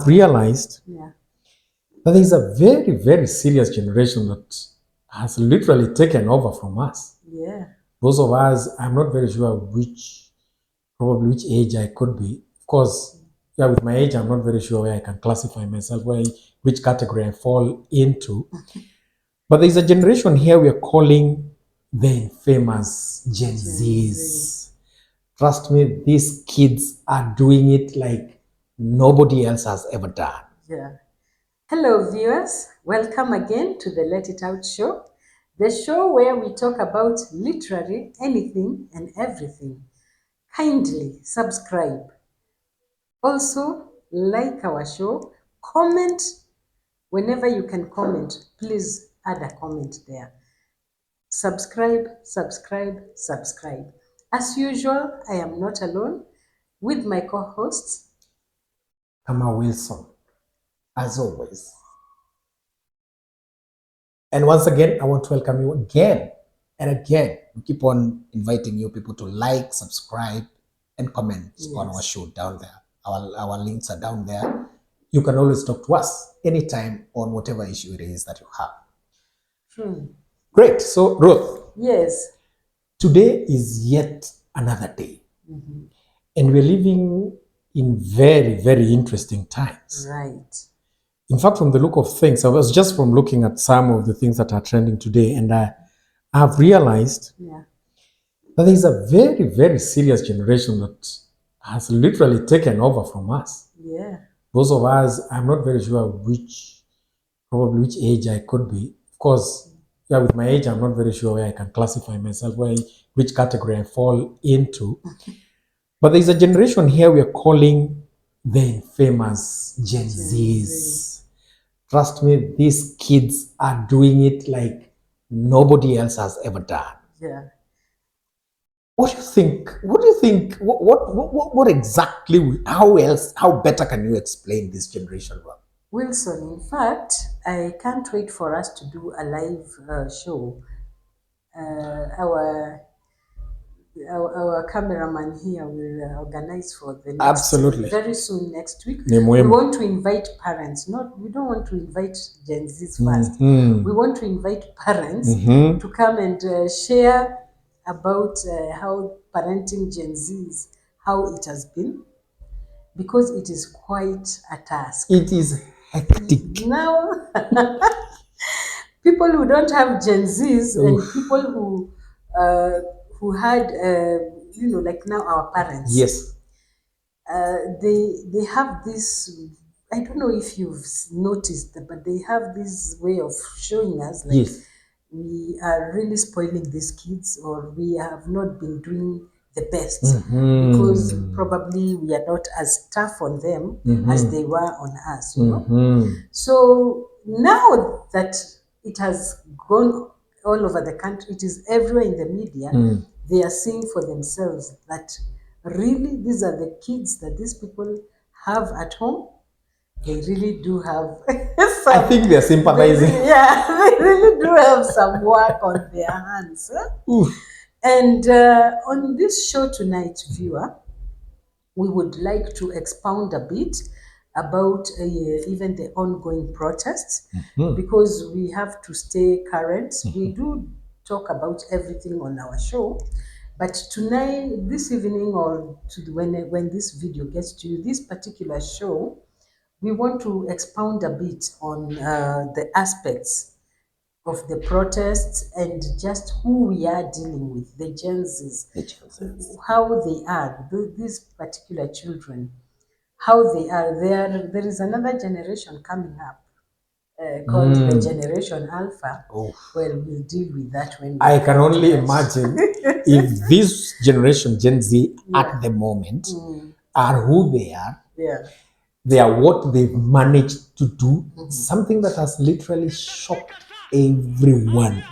realized that there's a very, very serious generation that has literally taken over from us. Yeah. Those of us, I'm not very sure which age I could be. Of course, with my age, I'm not very sure where I can classify myself, which category I fall into. But there's a generation here we are calling the infamous Gen Zs. Trust me, these kids are doing it like nobody else has ever done. Yeah. Hello, viewers. Welcome again to the Let It Out show, the show where we talk about literally anything and everything. Kindly subscribe. Also, like our show, comment whenever you can comment. Please add a comment there. Subscribe, subscribe, subscribe. As usual, I am not alone with my co-hosts, Kama Wilson, as always. And once again, I want to welcome you again and again. We keep on inviting you people to like, subscribe, and comment on our show down there. Our links are down there. You can always talk to us anytime on whatever issue it is that you have. Great. So, Ruth. Yes. Today is yet another day. And we're living in very, very interesting times. Right. In fact, from the look of things, I was just from looking at some of the things that are trending today, and I have realized that there's a very, very serious generation that has literally taken over from us. Yeah. Those of us, I'm not very sure which age I could be. Of course, with my age, I'm not very sure where I can classify myself, which category I fall into. But there's a generation here we are calling the infamous Gen Zs. Trust me, these kids are doing it like nobody else has ever done. Yeah. What do you think? What exactly, how better can you explain this generation? Wilson, in fact, I can't wait for us to do a live show. Our cameraman here will organize for the next, very soon next week. We want to invite parents. We don't want to invite Gen Zs first. We want to invite parents to come and share about how parenting Gen Zs, how it has been, because it is quite a task. It is hectic. Now, people who don't have Gen Zs and people who had, like now our parents. Yes. They have this, I don't know if you've noticed, but they have this way of showing us like we are really spoiling these kids, or we have not been doing the best because probably we are not as tough on them as they were on us, you know. So now that it has gone all over the country, it is everywhere in the media, they are seeing for themselves that really these are the kids that these people have at home. They really do have I think they're sympathizing. They really do have some work on their hands. And on this show tonight, viewer, we would like to expound a bit about even the ongoing protests, because we have to stay current. We do talk about everything on our show, but tonight, this evening, or when this video gets to you, this particular show, we want to expound a bit on the aspects of the protests and just who we are dealing with, the Gen Zs, how they are, these particular children, how they are. There is another generation coming up called the Generation Alpha. Well, we'll deal with that when I can only imagine if this generation, Gen Z, at the moment, are who they are. They are what they've managed to do, something that has literally shocked everyone.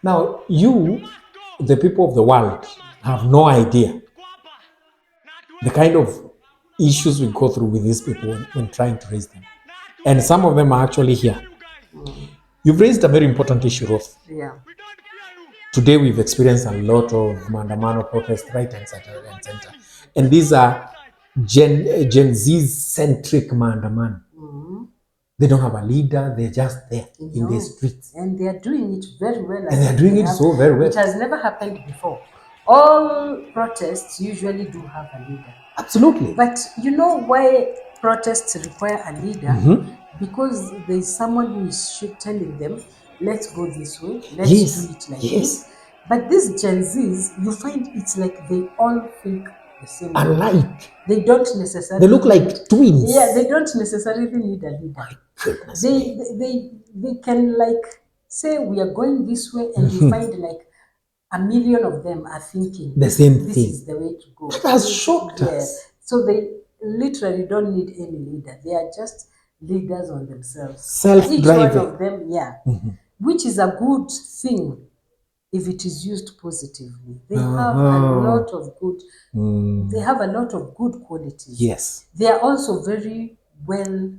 Now, you, the people of the world, have no idea the kind of issues we go through with these people when trying to raise them. And some of them are actually here. You've raised a very important issue, Ruth. Today we've experienced a lot of maandamano protests right and center. And these are Gen Z centric maandamano. They don't have a leader. They're just there in the streets. And they are doing it very well. And they're doing it so very well. It has never happened before. All protests usually do have a leader. Absolutely. But you know why protests require a leader? Because there's someone who is telling them, let's go this way, let's do it like this. But these Gen Zs, you find it's like they all think the same. Alike. They don't necessarily. They look like twins. Yeah, they don't necessarily need a leader. My goodness. They can like say we are going this way, and you find like a million of them are thinking the same thing. This is the way to go. That has shocked us. So they literally don't need any leader. They are just leaders on themselves. Self-driving. Each one of them, which is a good thing if it is used positively. They have a lot of good. They have a lot of good qualities. Yes. They are also very well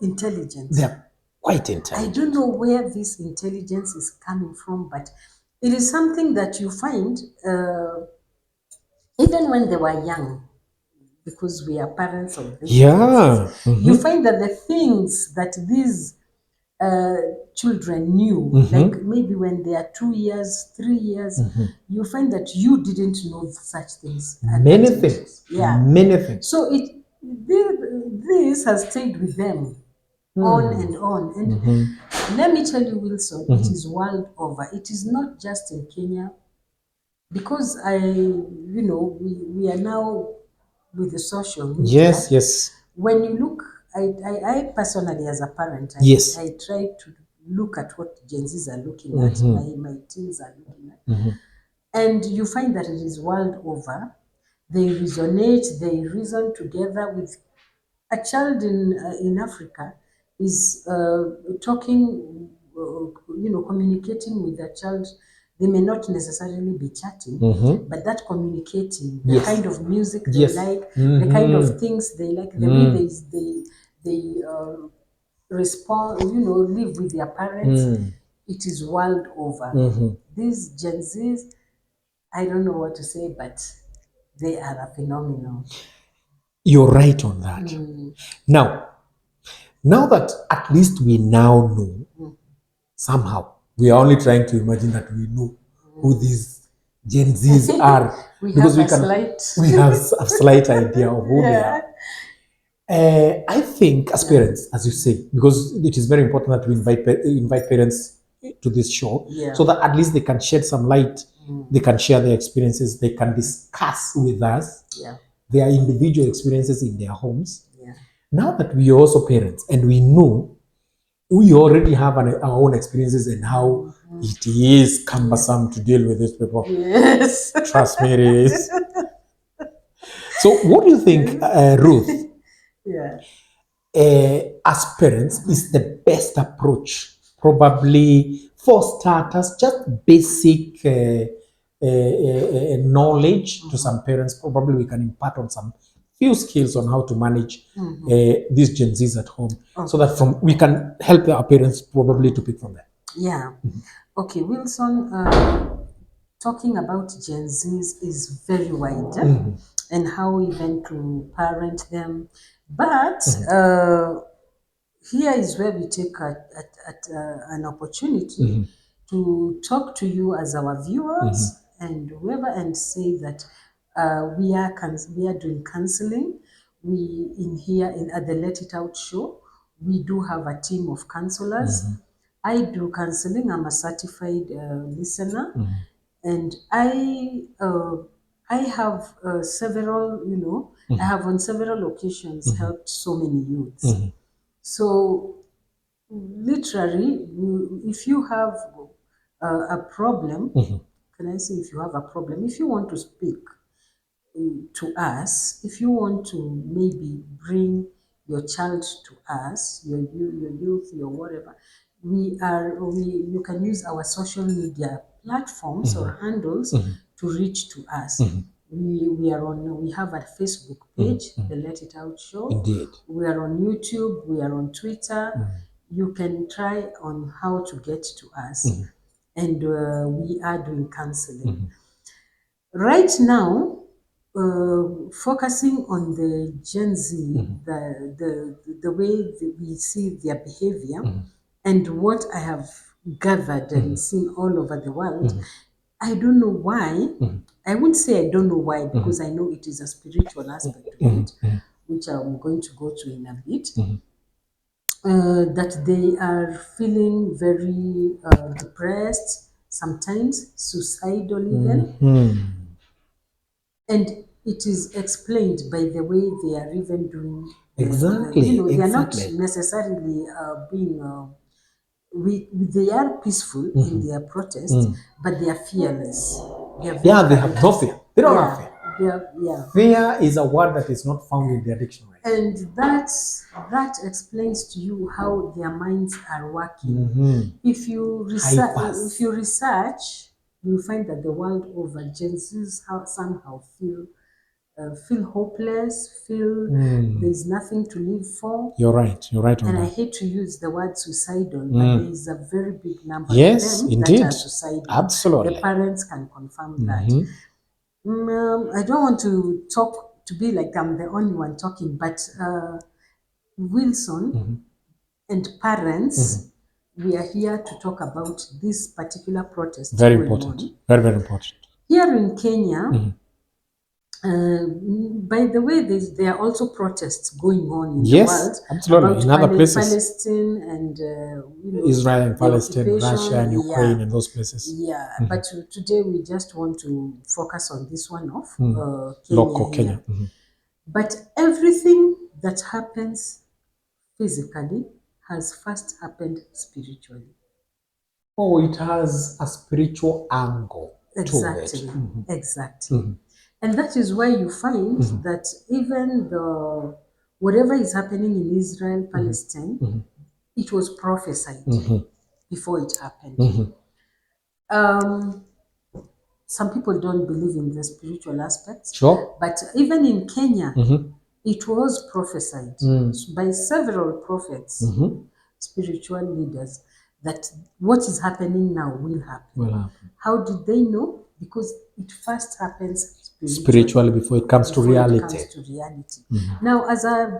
intelligent. They are quite intelligent. I don't know where this intelligence is coming from, but it is something that you find even when they were young, because we are parents of these kids, you find that the things that these children knew, like maybe when they are 2 years, 3 years, you find that you didn't know such things. Many things. Yeah. Many things. So this has stayed with them on and on. And let me tell you, Wilson, it is world over. It is not just in Kenya, because we are now with the social media. Yes. When you look, I personally, as a parent, I try to look at what Gen Zs are looking at, my teens are looking at. And you find that it is world over. They resonate, they reason together with a child in Africa is talking, communicating with a child. They may not necessarily be chatting, but that communicating, the kind of music they like, the kind of things they like, the way they respond, live with their parents, it is world over. These Gen Zs, I don't know what to say, but they are a phenomenon. You're right on that. Now that at least we now know, somehow, we are only trying to imagine that we know who these Gen Zs are. We have a slight idea of who they are. I think as parents, as you say, because it is very important that we invite parents to this show, so that at least they can shed some light, they can share their experiences, they can discuss with us their individual experiences in their homes. Now that we are also parents and we know, we already have our own experiences and how it is cumbersome to deal with these people. Yes. Trust me, it is. So what do you think, Ruth, as parents, is the best approach? Probably, for starters, just basic knowledge to some parents. Probably we can impart on some few skills on how to manage these Gen Zs at home, so that we can help our parents probably to pick from that. Yeah. Okay, Wilson, talking about Gen Zs is very wide, and how even to parent them. But here is where we take an opportunity to talk to you as our viewers and whoever, and say that we are doing counseling. We at the Let It Out show, we do have a team of counselors. I do counseling. I'm a certified listener, and I have several. I have on several occasions helped so many youths. So literally, if you have a problem, can I say if you have a problem, if you want to speak to us, if you want to maybe bring your child to us, your youth, your whatever, you can use our social media platforms or handles to reach to us. We have a Facebook page, the Let It Out Show. Indeed. We are on YouTube, we are on Twitter. You can try on how to get to us. And we are doing counseling. Right now, focusing on the Gen Z, the way that we see their behavior, and what I have gathered and seen all over the world, I don't know why. I wouldn't say I don't know why, because I know it is a spiritual aspect of it, which I'm going to go to in a bit. That they are feeling very depressed, sometimes suicidal even. And it is explained by the way they are even doing. Exactly. They are not exactly. necessarily being. They are peaceful in their protest, but they are fearless. They are very Yeah, they have no courageous. fear. They don't Yeah, have fear. they are, yeah. Fear is a word that is not found in their dictionary. And that explains to you how their minds are working. If you Hypers. research, you find that the world over, Gen Zs somehow feel hopeless, feel there's nothing to live for. You're right. You're right on And I that. hate to use the word suicidal, but there is a very big number Yes, of them indeed. that are suicidal. Absolutely. The parents can confirm that. I don't want to talk to be like I'm the only one talking, but Wilson and parents, we are here to talk about this particular protest Very going important. on. Very, very important. Here in Kenya, by the way, there are also protests going on in the world absolutely. about In other places. Palestine and Israel and the Palestine, occupation. Russia and Ukraine and those places. Yeah, but today we just want to focus on this one of Local Kenya. Kenya. But everything that happens physically has first happened spiritually. Oh, it has a spiritual angle to Exactly, it. exactly. And that is why you find that even whatever is happening in Israel, Palestine, it was prophesied before it happened. Some people don't believe in the spiritual aspects, Sure. but even in Kenya, it was prophesied by several prophets, spiritual leaders, that what is happening now will happen. How did they know? Because it first happens Spiritually before it comes to reality. Now, as a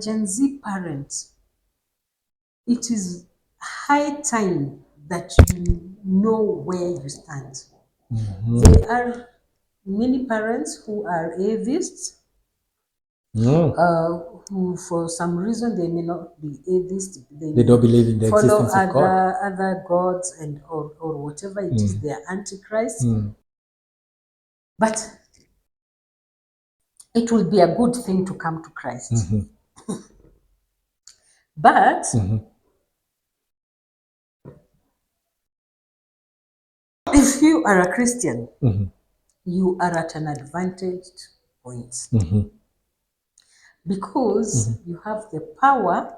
Gen Z parent, it is high time that you know where you stand. There are many parents who are atheists, who for some reason they may not be atheists. They don't believe in the follow existence of God. other gods and or whatever it is, they are antichrist. But it will be a good thing to come to Christ. But if you are a Christian, you are at an advantaged point. Because you have the power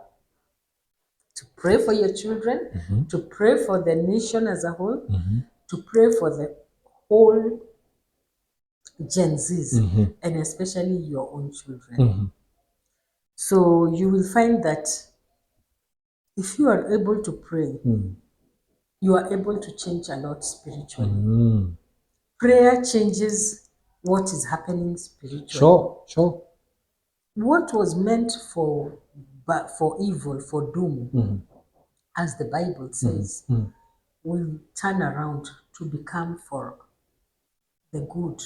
to pray for your children, to pray for the nation as a whole, to pray for the whole Gen Zs, and especially your own children. So you will find that if you are able to pray, you are able to change a lot spiritually. Prayer changes what is happening spiritually. Sure. What was meant for evil, for doom, as the Bible says, will turn around to become for the good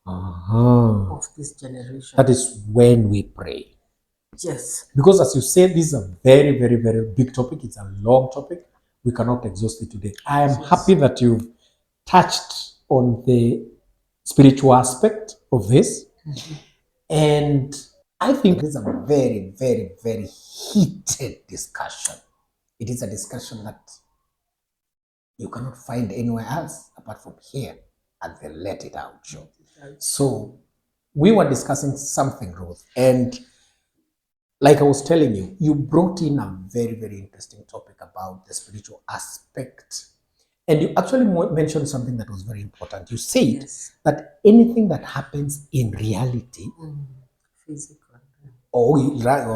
of this generation. That is when we pray. Yes. Because as you said, this is a very, very, very big topic. It's a long topic. We cannot exhaust it today. I am happy that you've touched on the spiritual aspect of this. And I think this is a very, very, very heated discussion. It is a discussion that you cannot find anywhere else apart from here at the Let It Out show. So we were discussing something, Ruth, and like I was telling you, you brought in a very, very interesting topic about the spiritual aspect. And you actually mentioned something that was very important. You said that anything that happens in reality, physical, or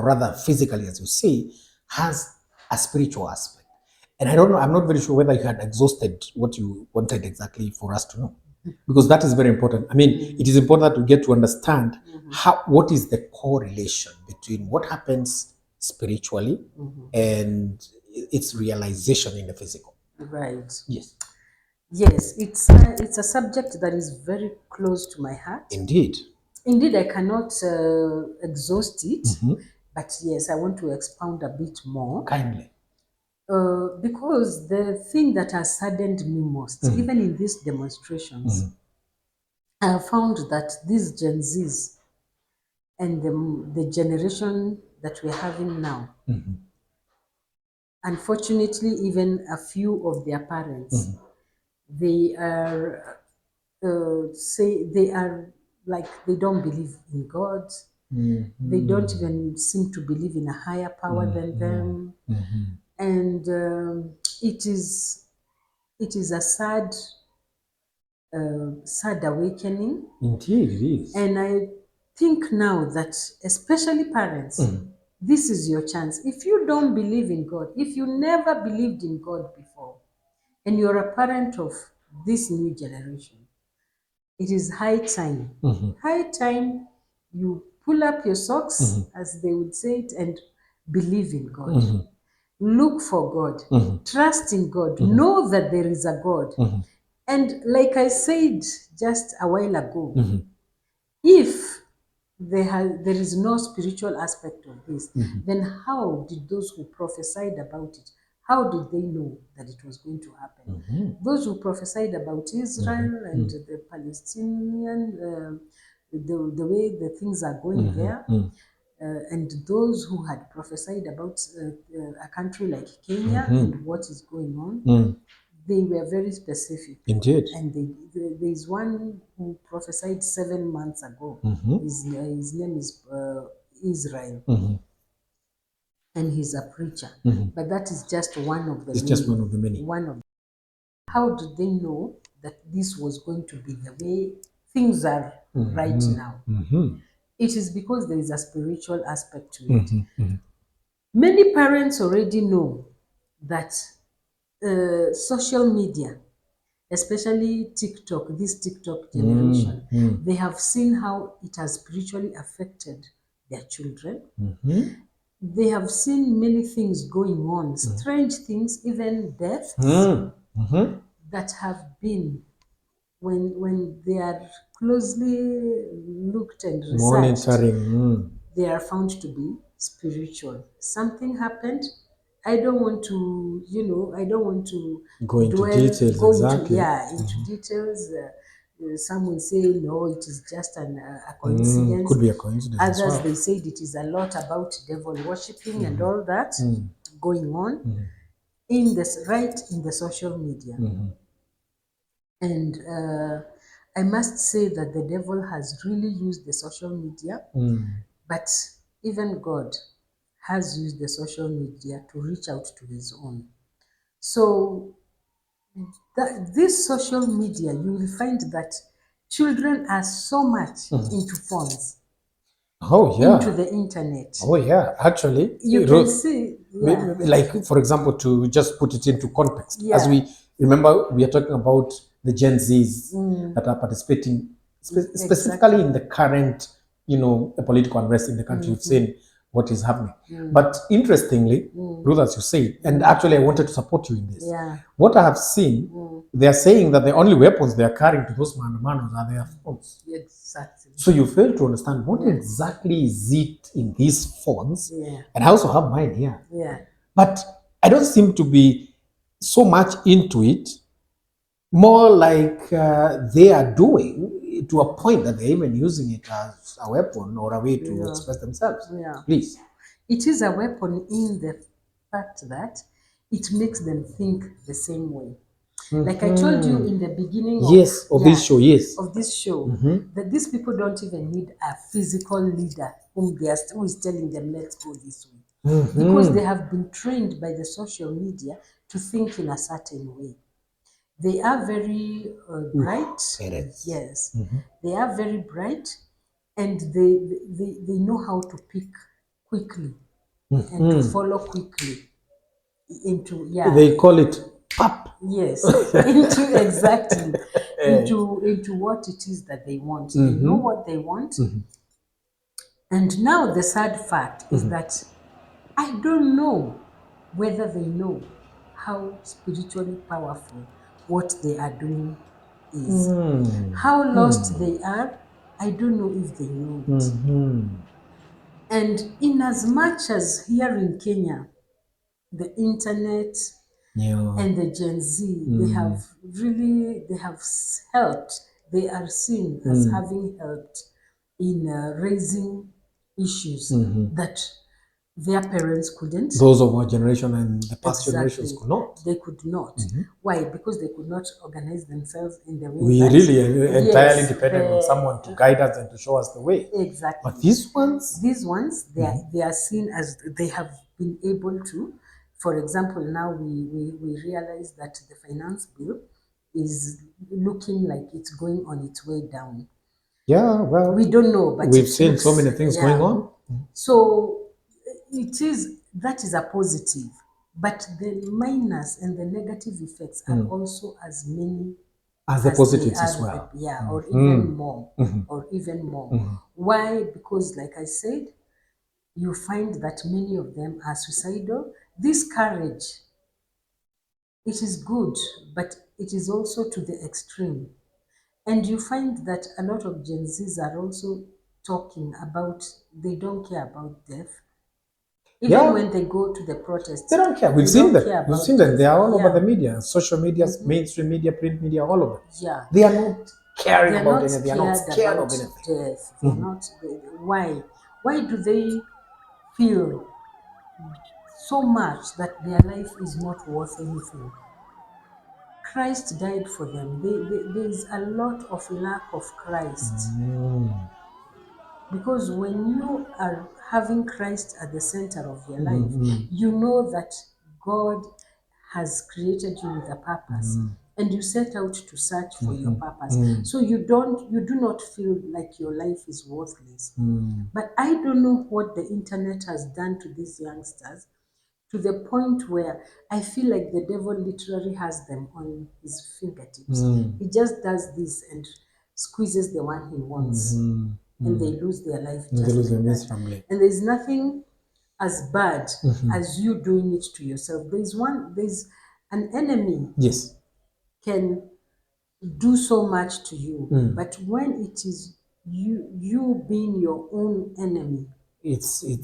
rather physically, as you say, has a spiritual aspect. And I don't know, I'm not very sure whether you had exhausted what you wanted exactly for us to know. because that is very important. I mean, it is important to get to understand what is the correlation between what happens spiritually and its realization in the physical. Right. Yes. Yes, it's a subject that is very close to my heart. Indeed. Indeed, I cannot exhaust it, but yes, I want to expound a bit more. Kindly. Because the thing that has saddened me most, even in these demonstrations, I have found that these Gen Zs and the generation that we're having now, unfortunately, even a few of their parents, they are they are like they don't believe in God. They don't even seem to believe in a higher power than them, and it is a sad awakening. Indeed, it is. And I think now that especially parents, this is your chance. If you don't believe in God, if you never believed in God before, and you're a parent of this new generation, it is high time. High time you pull up your socks, as they would say it, and believe in God. Look for God. Trust in God. Know that there is a God. And like I said just a while ago, if there is no spiritual aspect of this, then how did those who prophesied about it, how did they know that it was going to happen? Those who prophesied about Israel and the Palestinian, the way the things are going there, and those who had prophesied about a country like Kenya and what is going on, they were very specific. Indeed. And there is one who prophesied 7 months ago. His name is Israel. And he's a preacher. But that is just one of the It's many. just one of the many. How did they know that this was going to be the way things are right now? It is because there is a spiritual aspect to it. Many parents already know that social media, especially TikTok, this TikTok generation, they have seen how it has spiritually affected their children. They have seen many things going on, strange things, even deaths that have been, when they are closely looked and researched, Monitoring. they are found to be spiritual. Something happened. I don't want to, I don't want to Go into details, exactly. Into details. Some will say, no, it is just a coincidence. Could be a coincidence. Others, they said it is a lot about devil worshipping and all that going on right in the social media. And I must say that the devil has really used the social media, but even God has used the social media to reach out to his own. So this social media, you will find that children are so much into phones, into the internet. Actually, You can see, like, for example, to just put it into context, as we remember, we are talking about the Gen Zs that are participating specifically in the current, political unrest in the country. You've seen what is happening. But interestingly, Ruth, as you say, and actually I wanted to support you in this. What I have seen, they are saying that the only weapons they are carrying to those manos are their phones. Exactly. So you fail to understand what exactly is it in these phones. And I also have mine here. But I don't seem to be so much into it. More like they are doing to a point that they're even using it as a weapon or a way to express themselves. Please. It is a weapon in the fact that it makes them think the same way. Like I told you in the beginning of this show, that these people don't even need a physical leader who is telling them, let's go this way. Because they have been trained by the social media to think in a certain way. They are very bright. Yes, they are very bright, and they know how to pick quickly and to follow quickly into They call it pop. Yes, into exactly into what it is that they want. They know what they want. And now the sad fact is that I don't know whether they know how spiritually powerful what they are doing is. How lost they are, I don't know if they know it. And in as much as here in Kenya, the internet and the Gen Z, they have helped. They are seen as having helped in raising issues that their parents couldn't. Those of our generation and the past generations could not. They could not. Why? Because they could not organize themselves in the way We that, really entirely depended on someone to guide us and to show us the way. Exactly. But these ones, they are seen as they have been able to. For example, now we realize that the finance bill is looking like it's going on its way down. Yeah, well, we don't know, but we've seen so many things going on. So that is a positive, but the minus and the negative effects are also as many as the positives as well. Or even more, or even more. Why? Because, like I said, you find that many of them are suicidal. This courage, it is good, but it is also to the extreme. And you find that a lot of Gen Zs are also talking about, they don't care about death. Even when they go to the protests, they don't care. We've seen them. We've seen them. They are all over the media, social media, mainstream media, print media, all of them. Yeah. They are not caring about anything. They are not scared of anything. Death. They're not. Why? Why do they feel so much that their life is not worth anything? Christ died for them. There is a lot of lack of Christ. Because when you are having Christ at the center of your life, you know that God has created you with a purpose, and you set out to search for your purpose. So you do not feel like your life is worthless. But I don't know what the internet has done to these youngsters, to the point where I feel like the devil literally has them on his fingertips. He just does this and squeezes the one he wants, and they lose their life. And there's nothing as bad as you doing it to yourself. There's an enemy. Yes. Can do so much to you, but when it is you being your own enemy, it's you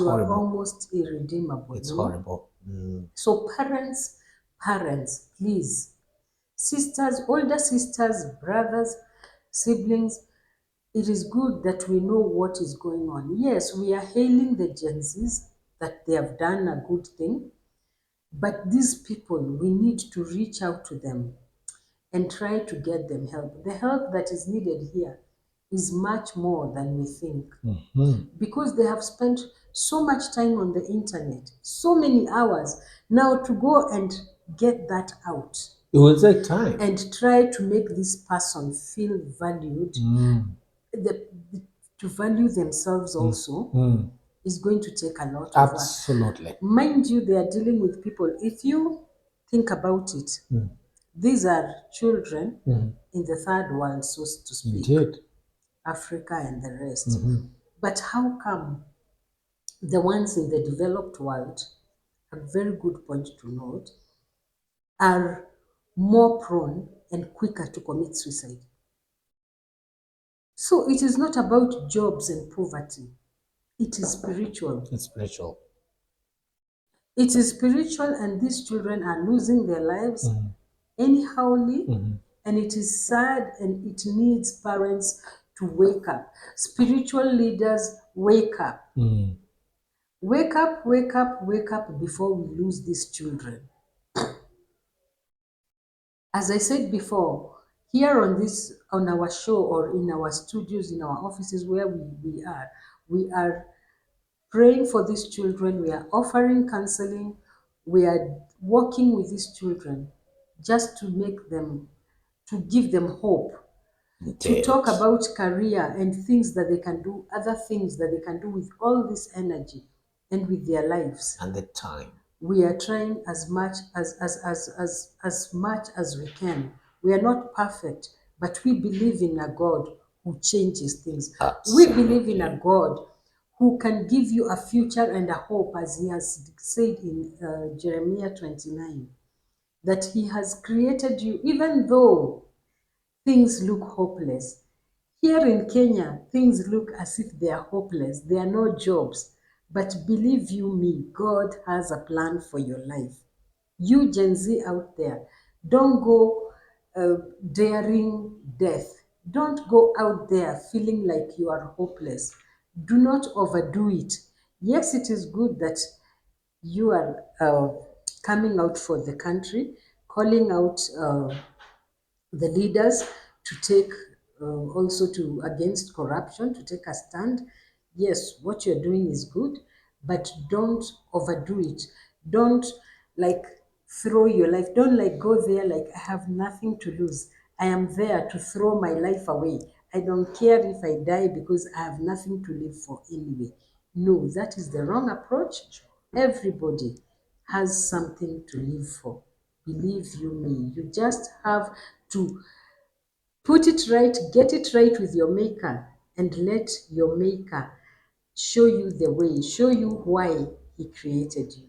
horrible. are almost irredeemable. It's horrible. So parents, please, sisters, older sisters, brothers, siblings, it is good that we know what is going on. Yes, we are hailing the Gen Zs that they have done a good thing, but these people, we need to reach out to them and try to get them help. The help that is needed here is much more than we think, because they have spent so much time on the internet, so many hours. Now to go and get that out, it will take time, and try to make this person feel valued, to value themselves also, is going to take a lot of work. Mind you, they are dealing with people. If you think about it, these are children in the third world, so to speak. Indeed. Africa and the rest. But how come the ones in the developed world, a very good point to note, are more prone and quicker to commit suicide? So it is not about jobs and poverty. It is spiritual. It's spiritual. It is spiritual, and these children are losing their lives anyhowly, and it is sad, and it needs parents to wake up. Spiritual leaders, wake up. Wake up, wake up, wake up before we lose these children. As I said before, here on our show, or in our studios, in our offices where we are praying for these children, we are offering counseling, we are working with these children just to make them, to give them hope, to talk about career and things that they can do, other things that they can do with all this energy and with their lives. And the time. We are trying as much as we can. We are not perfect, but we believe in a God who changes things. We believe in a God who can give you a future and a hope, as he has said in Jeremiah 29, that he has created you even though things look hopeless. Here in Kenya, things look as if they are hopeless. There are no jobs. But believe you me, God has a plan for your life. You Gen Z out there, don't go daring death. Don't go out there feeling like you are hopeless. Do not overdo it. Yes, it is good that you are coming out for the country, calling out the leaders to take also to against corruption, to take a stand. Yes, what you're doing is good, but don't overdo it. Don't like throw your life. Don't like go there like I have nothing to lose. I am there to throw my life away. I don't care if I die because I have nothing to live for anyway. No, that is the wrong approach. Everybody has something to live for. Believe you me, you just have to put it right, get it right with your maker, and let your maker show you the way, show you why he created you.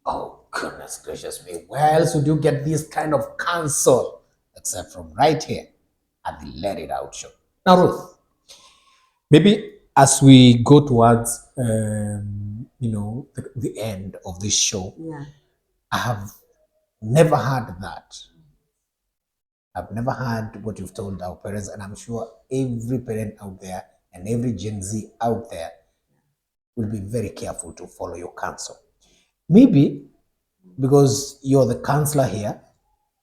Oh, goodness gracious me. Where else would you get this kind of counsel except from right here at the Let It Out show? Now, Ruth, maybe as we go towards, the end of this show, Yeah. I have never heard that. I've never heard what you've told our parents, and I'm sure every parent out there and every Gen Z out there will be very careful to follow your counsel. Maybe because you're the counselor here,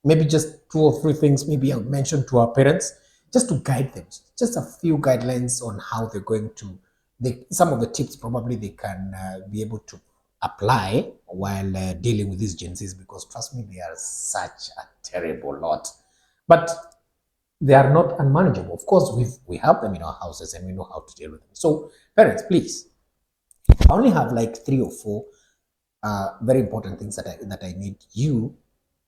maybe just 2 or 3 things maybe I'll mention to our parents just to guide them. Just a few guidelines on how they're going to, some of the tips probably they can be able to apply while dealing with these Gen Zs, because trust me, they are such a terrible lot. But they are not unmanageable. Of course, we have them in our houses and we know how to deal with them. So parents, please, I only have like 3 or 4 very important things that I need you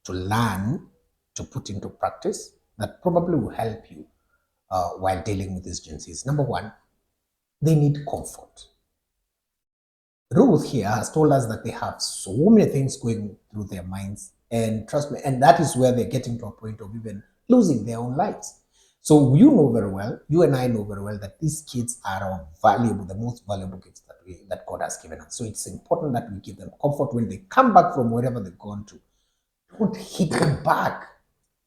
to learn to put into practice that probably will help you while dealing with these Gen Zs. Number one, they need comfort. Ruth here has told us that they have so many things going through their minds, and trust me, and that is where they're getting to a point of even losing their own lives. So you know very well, you and I know very well that these kids are our valuable, the most valuable gifts that God has given us. So it's important that we give them comfort when they come back from wherever they've gone to. Don't hit them back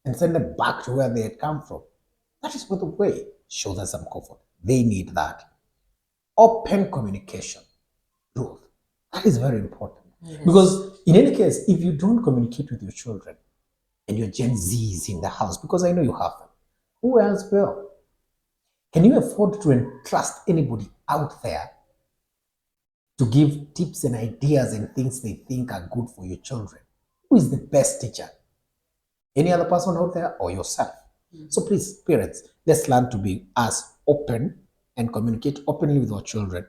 and send them back to where they had come from. That is not the way. Show them some comfort. They need that. Open communication. Ruth, that is very important. Yes. Because in any case, if you don't communicate with your children and your Gen Zs in the house, because I know you have them, who else will? Can you afford to entrust anybody out there to give tips and ideas and things they think are good for your children? Who is the best teacher? Any other person out there or yourself? Mm-hmm. So please, parents, let's learn to be as open and communicate openly with our children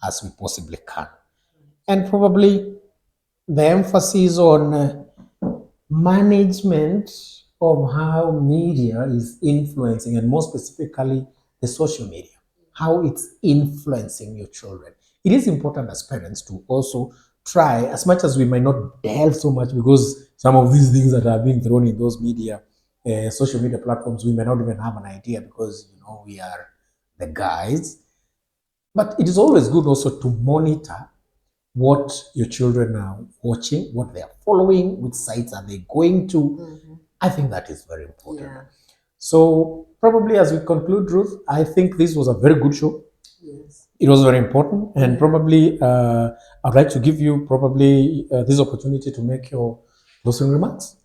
as we possibly can. And probably the emphasis on management of how media is influencing, and more specifically the social media, how it's influencing your children. It is important as parents to also try, as much as we might not delve so much, because some of these things that are being thrown in those media, social media platforms, we may not even have an idea because we are the guys. But it is always good also to monitor what your children are watching, what they are following, which sites are they going to. Mm-hmm. I think that is very important. Yeah. So probably as we conclude, Ruth, I think this was a very good show. Yes. It was very important, and probably I'd like to give you probably this opportunity to make your closing remarks.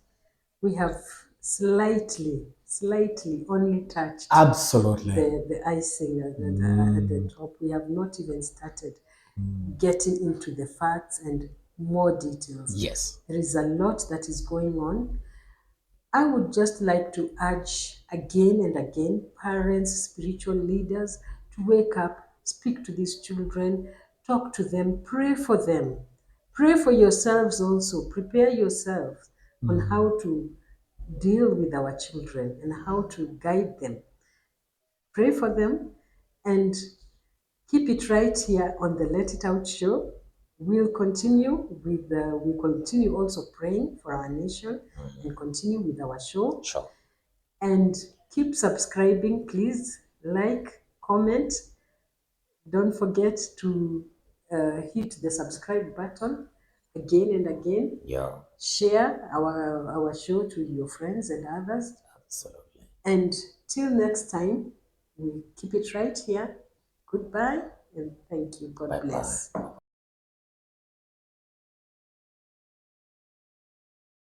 We have slightly only touched absolutely the icing at the top. We have not even started getting into the facts and more details. Yes. There is a lot that is going on. I would just like to urge again and again parents, spiritual leaders to wake up, speak to these children, talk to them, pray for them. Pray for yourselves also. Prepare yourselves on how to deal with our children and how to guide them. Pray for them and keep it right here on the Let It Out show. We'll continue we continue also praying for our nation and continue with our show. Sure. And keep subscribing, please. Like, comment. Don't forget to hit the subscribe button again and again. Yeah. Share our show to your friends and others. Absolutely. And till next time, we keep it right here. Goodbye and thank you. God Bye-bye. bless.